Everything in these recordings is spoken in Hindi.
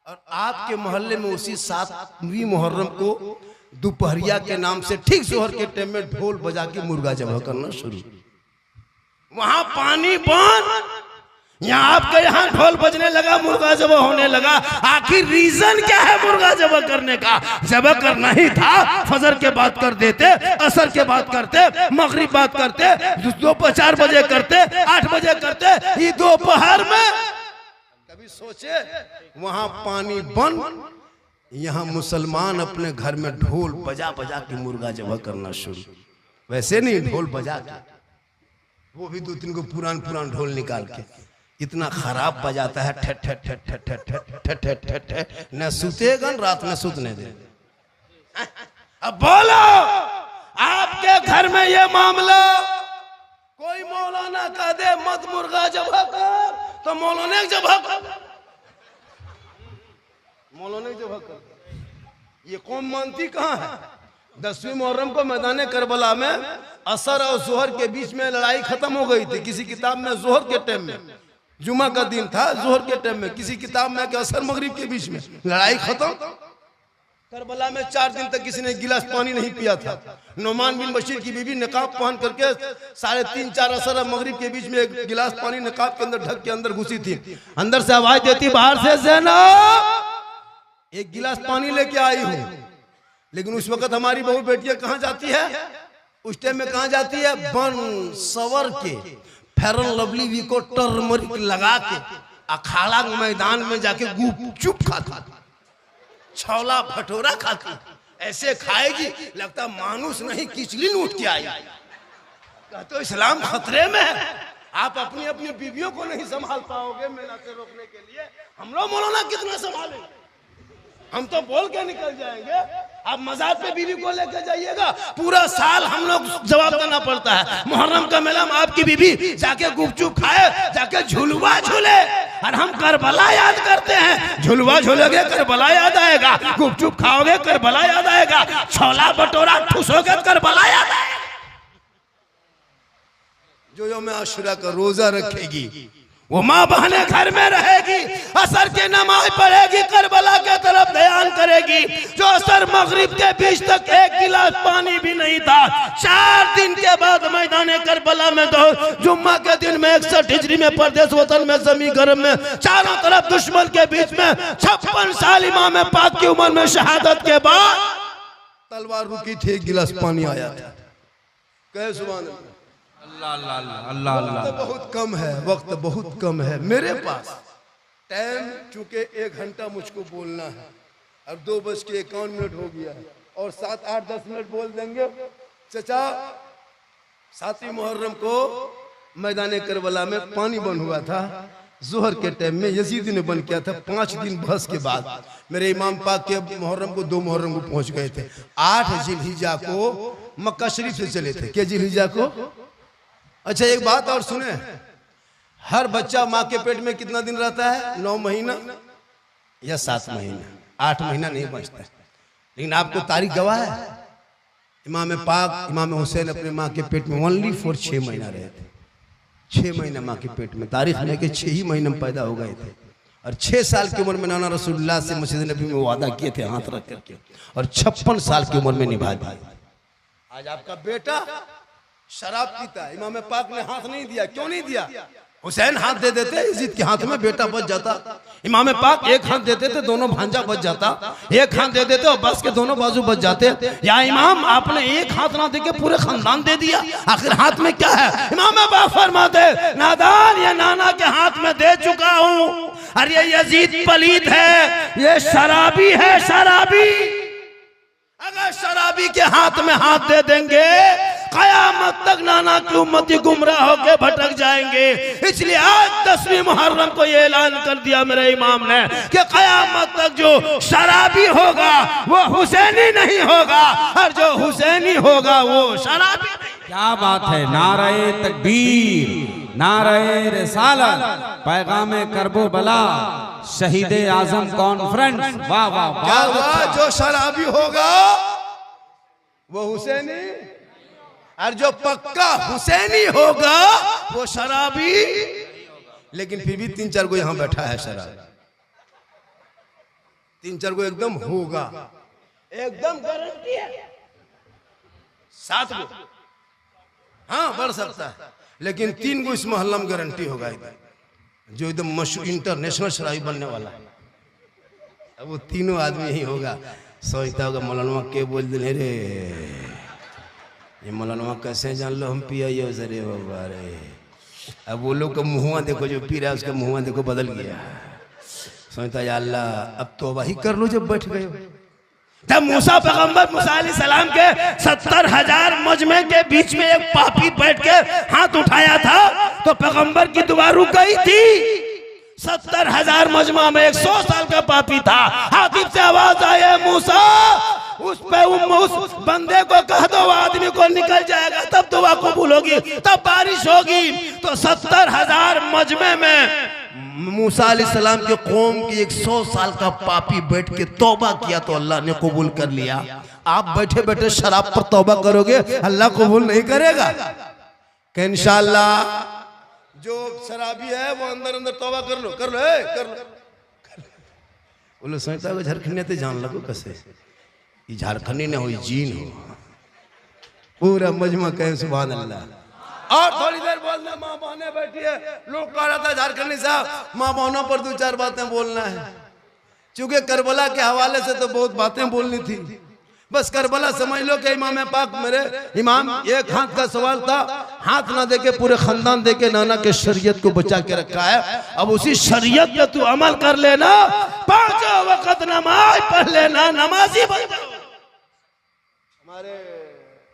और आपके मोहल्ले में उसी 7वीं मुहर्रम को दोपहरिया के नाम से ठीक जोहर के टाइम में ढोल बजा के मुर्गा जबह करना शुरू। वहां पानी बंद, यहाँ आपके यहाँ ढोल बजने लगा, मुर्गा जबह होने लगा। आखिर रीजन क्या है मुर्गा जबह करने का? जबह करना ही था, फजर के बाद कर देते, असर के बाद करते, मगरिब बाद करते, दोपहर 4 बजे करते, 8 बजे करते, ये दोपहर में कभी सोचे? वहां पानी बंद, यहाँ मुसलमान अपने घर में ढोल बजा बजा के मुर्गा जबह करना शुरू। वैसे नहीं, ढोल बजा के, वो भी 2-3 को पुरान ढोल निकाल के, इतना खराब बजाता है, ठे ठे ठे ठे ठे ठे ठे ठे ठे ठे, न सुतेगा रात में सुतने दे। अब बोलो, आपके घर में ये मामला कोई मौलाना का दे मत मुर्गा जबह कर, तो मौलाना जबह कर, मौलाना जबह कर। ये कौम मानती कहाँ है? 10वीं मुहर्रम को मैदान करबला में असर और जोहर के बीच में लड़ाई खत्म हो गई थी। किसी किताब में जोहर के टाइम में, जुमा का दिन था, जोहर के टाइम में, किसी किताब में कि असर मगरिब के बीच में लड़ाई खत्म। करबला में 4 दिन तक किसी ने गिलास पानी नहीं पिया था। नोमान बिन बशीर की बीवी नकाब पहन करके 3:30-4 असर और मगरिब के बीच में एक गिलास पानी नकाब के अंदर ढक के अंदर घुसी थी। अंदर से आवाज देती, बाहर से ज़ैनब एक गिलास पानी लेके आई हूँ। लेकिन उस वक्त हमारी बहू बेटियां कहाँ जाती है? उस टाइम में कहाँ जाती है? बन सवर के फेरन लवली वी को टर्मरिक लगा के अखाड़ा मैदान में जाके गुपचुप खाती, छोला भटोरा खाती। ऐसे खाएगी लगता मानुस नहीं किचलिन उठ के आई। तो इस्लाम खतरे में है। आप अपनी अपनी बीवियों को नहीं संभाल पाओगे मेला से रोकने के लिए, हम लोग मौलाना कितना संभालेंगे? हम तो बोल के निकल जाएंगे। आप मज़ार पे बीवी को लेकर जाइएगा, पूरा साल हम लोग जवाब देना पड़ता है। मुहर्रम का मेला में आपकी बीवी जाके गुपचुप खाए, जाके झुलवा झूले, और हम करबला याद करते हैं। झुलवा झूलोगे करबला याद आएगा, गुपचुप खाओगे करबला याद आएगा, छोला भटोरा ठूसोगे करबला याद आएगा। जो यौम आशुरा का रोजा रखेगी वो माँ बहने घर में रहेगी, असर की नमाज पढ़ेगी, करबला के तरफ ध्यान करेगी। जो असर मगरिब के बीच तक एक गिलास पानी भी नहीं था, 4 दिन के बाद मैदान करबला में जुम्मा के दिन में 61 हिजरी में परदेश वतन में जमी गरम में चारों तरफ दुश्मन के बीच में 56 साल इमाम पाक की उम्र में शहादत के बाद तलवार रुकी थी, 1 गिलास पानी आया था। कहे सुभान अल्लाह। अल्लाह अल्लाह। वक्त बहुत कम है, वक्त बहुत कम है मेरे पास। टाइम चूंकि 1 घंटा मुझको बोलना है और 2:51 हो गया है, और 7, 8, 10 मिनट बोल देंगे। चचा, 7वीं मुहर्रम को मैदान करबला में पानी बंद हुआ था। जोहर के टाइम में यजीद ने बंद किया था। 5 दिन बहस के बाद मेरे इमाम पाक के मुहर्रम को 2 मुहर्रम को पहुंच गए थे। 8 जिलहिजा को मक्का शरीफ से चले थे। क्या जिलहिजा को? अच्छा, एक बात और सुने, हर बच्चा माँ के पेट में कितना दिन रहता है? 9 महीना या 7 महीना, 8 महीना नहीं बचता। लेकिन आपको तारीख गवाह है, इमाम पाक इमाम हुसैन अपने माँ के पेट में ओनली फॉर 6 महीना रहे थे। 6 महीना माँ के पेट में, तारीख में के 6 ही महीने में पैदा हो गए थे। और 6 साल की उम्र में नाना रसूलुल्लाह से मस्जिद नबी में वादा किए थे हाथ रख करके, और 56 साल की उम्र में निभा दिया। आज आपका बेटा शराब पीता है, इमाम पाक ने हाथ नहीं दिया। क्यों नहीं दिया? हुसैन हाथ दे देते, यजीद के हाथ में बेटा बच जाता। इमाम पाक एक हाथ देते थे, दोनों भांजा बच जाता। एक हाथ दे देते और बस के दोनों बाजू बच जाते। या इमाम, आपने एक हाथ ना देके पूरे खानदान दे दिया, आखिर हाथ में क्या है? इमाम पाक फरमाते, नादान, ये नाना के हाथ में दे चुका हूँ। अरे ये यजीद पलीद है, ये शराबी है, शराबी। अगर शराबी के हाथ में हाथ दे देंगे, कयामत तक नाना की उम्मती गुमराह होकर भटक जाएंगे। इसलिए आज 10वीं मुहर्रम को ये ऐलान कर दिया मेरे इमाम ने कि कयामत तक जो शराबी होगा वो हुसैनी नहीं होगा, और जो हुसैनी होगा वो शराबी नहीं। क्या बात है! नारे तकबीर, नारे रिसालत, पैगाम करबला, शहीद आजम कॉन्फ्रेंस। वाह वाह वाह! जो शराबी होगा वो हुसैनी, और जो पक्का हुसैनी होगा वो शराबी। लेकिन फिर भी 3-4 को यहाँ बैठा है शराबी। 3-4 को एकदम होगा, एकदम गारंटी है। 7 को हाँ बढ़ सकता है, लेकिन 3 को इस मोहल्ला में गारंटी होगा एकदम, जो एकदम मशहूर इंटरनेशनल शराबी बनने वाला है। अब वो तीनों आदमी ही होगा। सोचता होगा मौलाना के बोल दिले रे, ये मौलाना कैसे जान लो हम पिया रे बाबा रे। अब वो लोग का मुँह देखो, जो पी रहा है उसका मुँह देखो बदल गया। सोचता या अल्लाह अब तौबा ही कर लो जब बैठ गए। जब मूसा पैगंबर मूसा अलैहिस्सलाम के 70,000 मजमे के बीच में एक पापी बैठ के हाथ उठाया था तो पैगंबर की दुआ रुक गई थी। 70,000 मजमा में 100 साल का पापी था। हाकिम से आवाज आए मूसा उस बंदे को कह दो आदमी को निकल जाएगा, तब दुआ कबूल होगी, तब बारिश होगी। तो 70,000 मजमे में मूसा अलैहिस्सलाम के कौम की 100 साल का पापी बैठ के तौबा किया तो अल्लाह ने कबूल कर लिया। आप बैठे बैठे शराब पर तौबा करोगे, अल्लाह कबूल नहीं करेगा। कि इंशाअल्लाह जो शराबी है वो अंदर अंदर तौबा कर लो कर लो कर लो। बोलो सोचता है झारखंड ते जान लगो कैसे ये झारखंडी ने हो जीन हो। पूरा मजमा कहे सुभान अल्लाह। और थोड़ी देर बोलना, माँ बहने बैठी है। लोग कह रहा था झारखंडी साहब माँ बहनों पर 2-4 बातें बोलना है, क्योंकि करबला के हवाले से तो बहुत बातें बोलनी थी। बस करबला समझ लो कि इमाम पाक मेरे इमाम एक हाथ का सवाल था, हाथ ना देके पूरे खानदान देके नाना के शरीयत को बचा के रखा है। अब उसी शरीयत पे तू अमल कर लेना, 5 वक्त नमाज पढ़ लेना, नमाजी बन जाओ। हमारे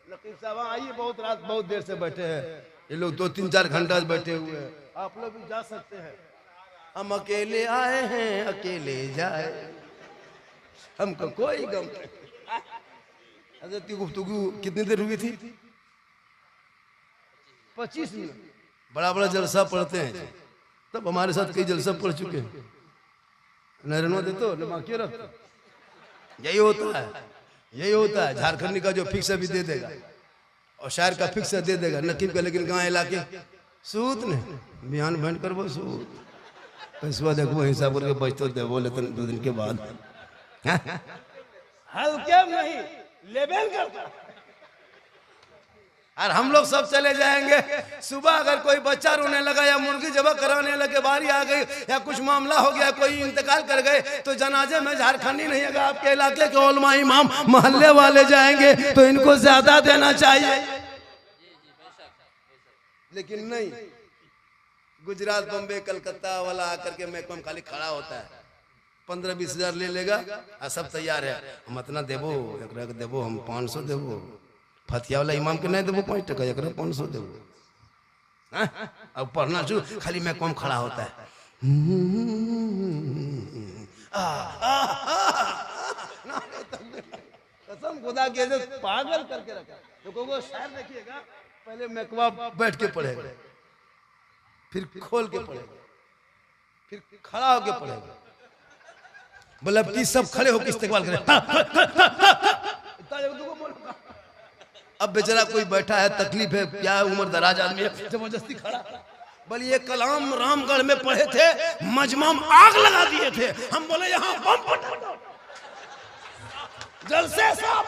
नकीब साहब आइए, बहुत रात बहुत देर से बैठे हैं ये लोग, 2-3-4 घंटा से बैठे हुए हैं। आप लोग भी जा सकते हैं। हम अकेले आए हैं अकेले जाए, हमको कोई गम नहीं। हज़रत की गुफ्तगू कितनी देर हुई थी? 25 मिनट। बड़ा बड़ा जलसा पढ़ते हैं, तब हमारे साथ कई जलसा पढ़ चुके हैं। नरनो दे तो नमाकियो रखते, यही होता है, यही होता है। झारखंडी का जो फिक्स भी दे देगा और शायर का फिक्स दे देगा, नकीब का लेकिन गाँव इलाके सूत ने बयान बहन कर वो सूत पैसा देखो हिसाब करके बचते दे बोले तो 2 दिन के बाद हल्के नहीं लेवल करता। और हम लोग सब चले जाएंगे। सुबह अगर कोई बच्चा रोने लगा या मुर्गी जबा कराने लगे, बारी आ गई या कुछ मामला हो गया, कोई इंतकाल कर गए, तो जनाजे में झारखंडी नहीं है, आपके इलाके के उलमा इमाम मोहल्ले वाले जाएंगे तो इनको ज्यादा देना चाहिए। लेकिन नहीं, गुजरात बम्बे कलकत्ता वाला आकर के महकम खाली खड़ा होता है, 15-20 हजार ले लेगा और सब तैयार है। हम इतना देवो एक देवो, हम 500 देवो, फतिया वाला इमाम के नहीं देवो 5 टका, एक 500 देवो। अब पढ़ना शुरू, खाली महकम खड़ा होता है। कसम खुदा के पागल करके रखा। तो शायर देखिएगा, पहले महकमा बैठ के पढ़ेगा, फिर खोल के पढ़ेगा, फिर खड़ा होके पढ़ेगा। मतलब कि सब खड़े होकर इस्तेमाल करें। अब बेचारा कोई बैठा है, तकलीफ है, क्या है, उम्र दराज आदमी है, जबरदस्ती खड़ा। बोले ये कलाम रामगढ़ में पढ़े थे, मजमा में आग लगा दिए थे। हम बोले यहाँ बम फटा, जलसे साहब